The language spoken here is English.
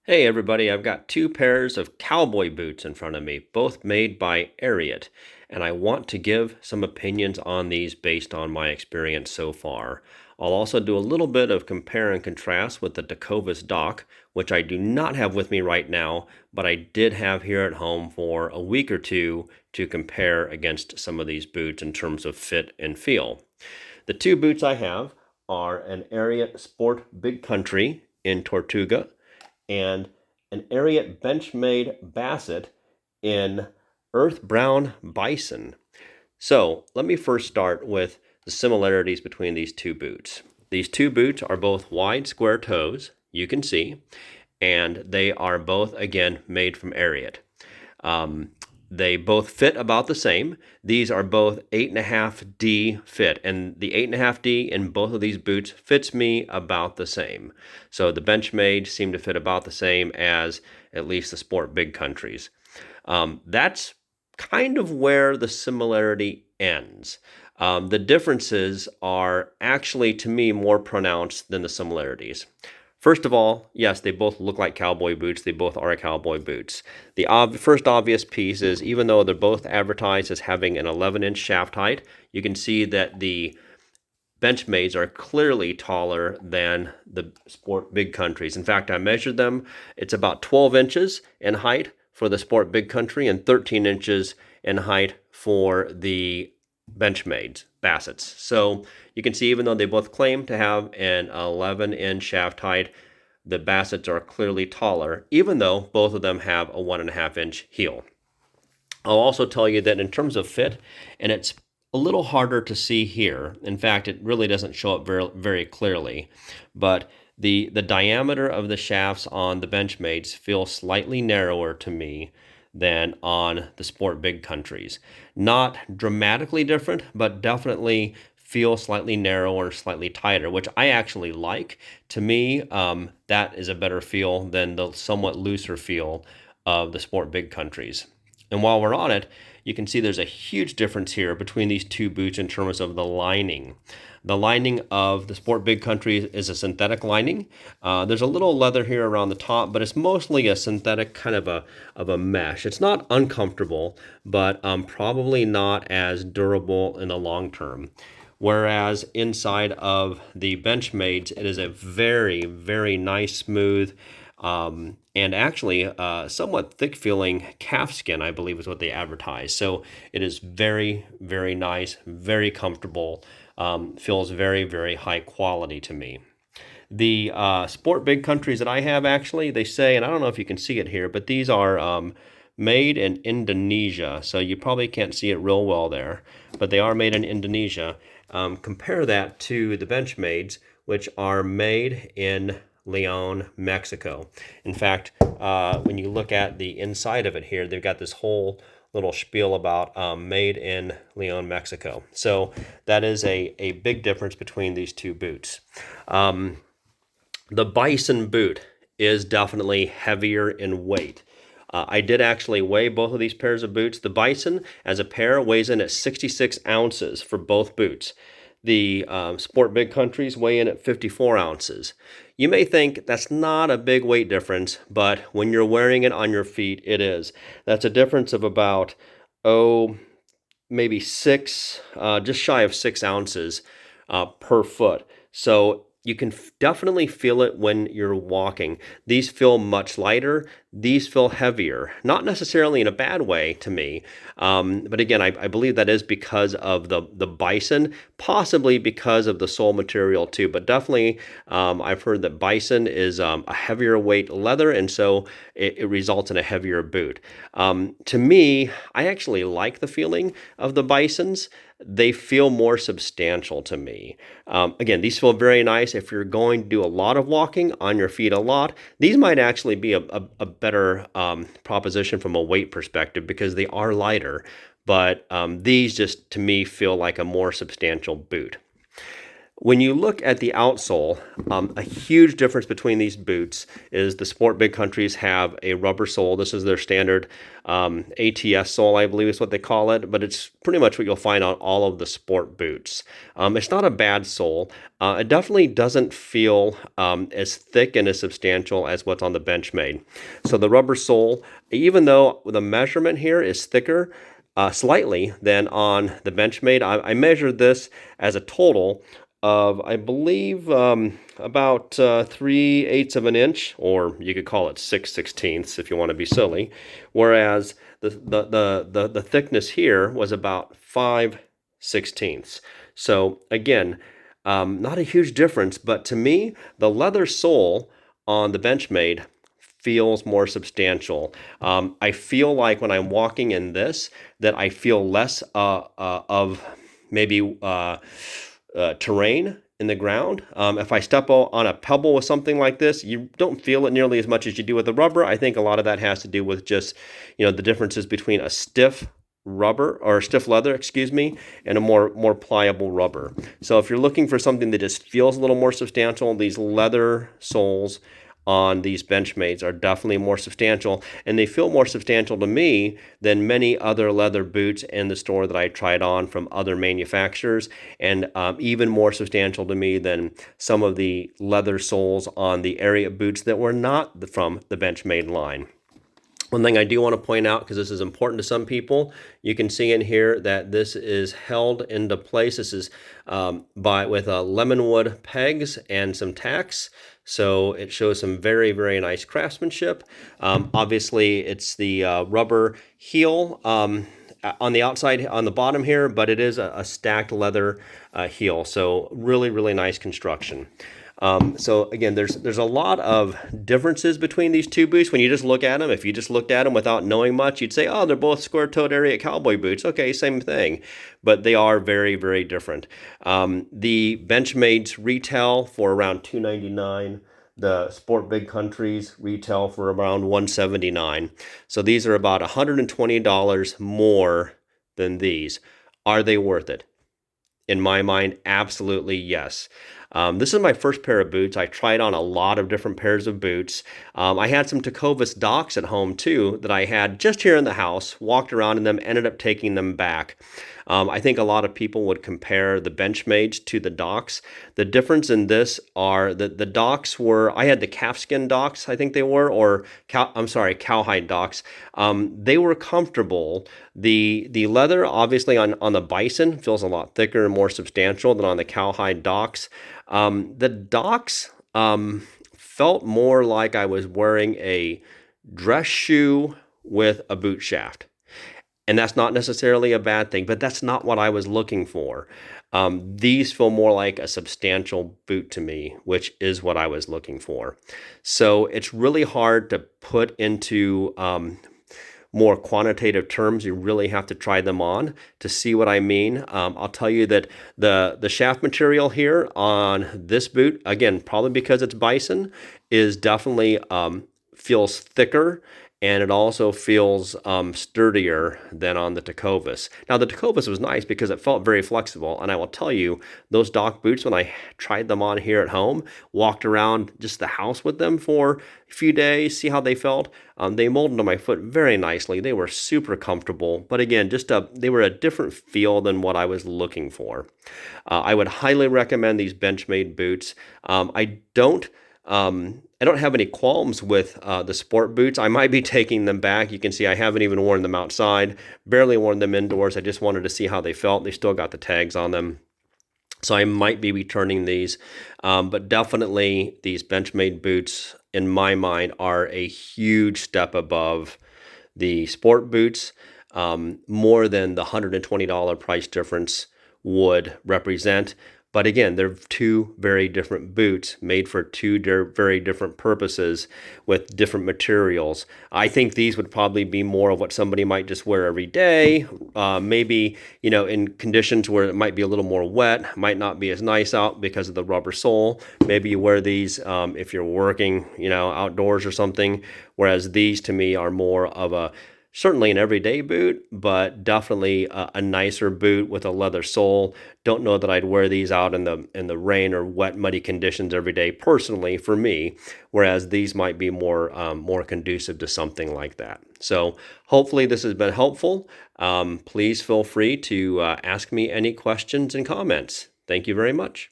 Hey everybody, I've got two pairs of cowboy boots in front of me, both made by Ariat, and I want to give some opinions on these based on my experience so far. I'll also do a little bit of compare and contrast with the Tecovas Doc, which I do not have with me right now, but I did have here at home for a week or two to compare against some of these boots in terms of fit and feel. The two boots I have are an Ariat Sport Big Country in Tortuga and an Ariat Bench Made Bassett in Earth Brown Bison. So let me first start with the similarities between these two boots. These two boots are both wide square toes, you can see, and they are both, again, made from Ariat. Um, they both fit about the same. These are both 8.5D fit, and the 8.5D in both of these boots fits me about the same. So the Benchmade seem to fit about the same as at least the Sport Big Countries. That's kind of where the similarity ends. The differences are actually, to me, more pronounced than the similarities. First of all, yes, they both look like cowboy boots. They both are cowboy boots. The first obvious piece is even though they're both advertised as having an 11-inch shaft height, you can see that the Benchmades are clearly taller than the Sport Big Countries. In fact, I measured them. It's about 12 inches in height for the Sport Big Country and 13 inches in height for the Benchmades Bassets. So you can see even though they both claim to have an 11-inch shaft height, the Bassets are clearly taller, even though both of them have a 1.5-inch heel. I'll also tell you that in terms of fit, and it's a little harder to see here. In fact, it really doesn't show up very, very clearly, but the diameter of the shafts on the Benchmates feel slightly narrower to me than on the Sport Big Countries. Not dramatically different, but definitely feel slightly narrower, slightly tighter, which I actually like. To me, that is a better feel than the somewhat looser feel of the Sport Big Countries. And while we're on it, you can see there's a huge difference here between these two boots in terms of the lining. The lining of the Sport Big Country is a synthetic lining. There's a little leather here around the top, but it's mostly a synthetic kind of a mesh. It's not uncomfortable, but probably not as durable in the long term. Whereas inside of the Benchmades, it is a very, very nice, smooth, and actually somewhat thick feeling calf skin, I believe is what they advertise. So it is very, very nice, very comfortable, feels very, very high quality to me. The Sport Big Countries that I have actually, they say, and I don't know if you can see it here, but these are made in Indonesia. So you probably can't see it real well there, but they are made in Indonesia. Compare that to the Benchmades, which are made in Leon, Mexico. In fact, when you look at the inside of it here, they've got this whole little spiel about made in Leon, Mexico. So that is a big difference between these two boots. The bison boot is definitely heavier in weight. I did actually weigh both of these pairs of boots. The bison, as a pair, weighs in at 66 ounces for both boots. The Sport Big Countries weigh in at 54 ounces. You may think that's not a big weight difference, but when you're wearing it on your feet, it is. That's a difference of about, maybe just shy of 6 ounces per foot. So you can definitely feel it when you're walking. These feel much lighter. These feel heavier. Not necessarily in a bad way to me. But again, I believe that is because of the bison, possibly because of the sole material too. But definitely, I've heard that bison is a heavier weight leather, and so it results in a heavier boot. To me, I actually like the feeling of the bisons. They feel more substantial to me. Again, these feel very nice if you're going to do a lot of walking on your feet a lot. These might actually be a better proposition from a weight perspective because they are lighter, but these just to me feel like a more substantial boot. When you look at the outsole, a huge difference between these boots is the Sport Big Countries have a rubber sole. This is their standard ATS sole, I believe is what they call it, but it's pretty much what you'll find on all of the sport boots. It's not a bad sole. It definitely doesn't feel as thick and as substantial as what's on the Bench Made. So the rubber sole, even though the measurement here is thicker, slightly than on the Bench Made. I measured this as a total of, I believe, about 3/8 of an inch, or you could call it 6/16 if you want to be silly. Whereas the thickness here was about 5/16. So again, not a huge difference, but to me, the leather sole on the Bench Made feels more substantial. I feel like when I'm walking in this, that I feel less of maybe terrain in the ground. If I step on a pebble with something like this, you don't feel it nearly as much as you do with the rubber. I think a lot of that has to do with just, the differences between a stiff rubber or stiff leather, excuse me, and a more pliable rubber. So if you're looking for something that just feels a little more substantial, these leather soles on these Benchmades are definitely more substantial, and they feel more substantial to me than many other leather boots in the store that I tried on from other manufacturers, and even more substantial to me than some of the leather soles on the Ariat boots that were not from the Benchmade line. One thing I do want to point out, because this is important to some people, you can see in here that this is held into place. This is with lemonwood pegs and some tacks. So it shows some very, very nice craftsmanship. Obviously, it's the rubber heel on the outside, on the bottom here, but it is a stacked leather heel. So really, really nice construction. So again, there's a lot of differences between these two boots when you just look at them. If you just looked at them without knowing much, you'd say, oh, they're both square-toed Ariat Cowboy boots. Okay, same thing. But they are very, very different. The Benchmades retail for around $299. The Sport Big Countries retail for around $179. So these are about $120 more than these. Are they worth it? In my mind, absolutely yes. This is my first pair of boots. I tried on a lot of different pairs of boots. I had some Tecovas Docs at home too that I had just here in the house, walked around in them, ended up taking them back. I think a lot of people would compare the Benchmades to the Docs. The difference in this are that the Docs were, I had the calfskin Docs, I think they were, or cowhide Docs. They were comfortable. The leather, obviously on the bison, feels a lot thicker and more substantial than on the cowhide Docs. The Docs felt more like I was wearing a dress shoe with a boot shaft. And that's not necessarily a bad thing, but that's not what I was looking for. These feel more like a substantial boot to me, which is what I was looking for. So it's really hard to put into more quantitative terms. You really have to try them on to see what I mean. I'll tell you that the shaft material here on this boot, again, probably because it's bison, is definitely feels thicker, and it also feels sturdier than on the Tecovas. Now, the Tecovas was nice because it felt very flexible, and I will tell you, those Doc boots, when I tried them on here at home, walked around just the house with them for a few days, see how they felt, they molded on my foot very nicely. They were super comfortable, but again, they were a different feel than what I was looking for. I would highly recommend these Benchmade boots. I don't have any qualms with the sport boots. I might be taking them back. You can see I haven't even worn them outside, barely worn them indoors. I just wanted to see how they felt. They still got the tags on them. So I might be returning these. But definitely these Benchmade boots, in my mind, are a huge step above the sport boots, more than the $120 price difference would represent. But again, they're two very different boots made for two very different purposes with different materials. I think these would probably be more of what somebody might just wear every day. Maybe, in conditions where it might be a little more wet, might not be as nice out because of the rubber sole. Maybe you wear these if you're working, outdoors or something. Whereas these to me are more of a certainly an everyday boot, but definitely a nicer boot with a leather sole. Don't know that I'd wear these out in the rain or wet, muddy conditions every day personally for me, whereas these might be more conducive to something like that. So hopefully this has been helpful. Please feel free to ask me any questions and comments. Thank you very much.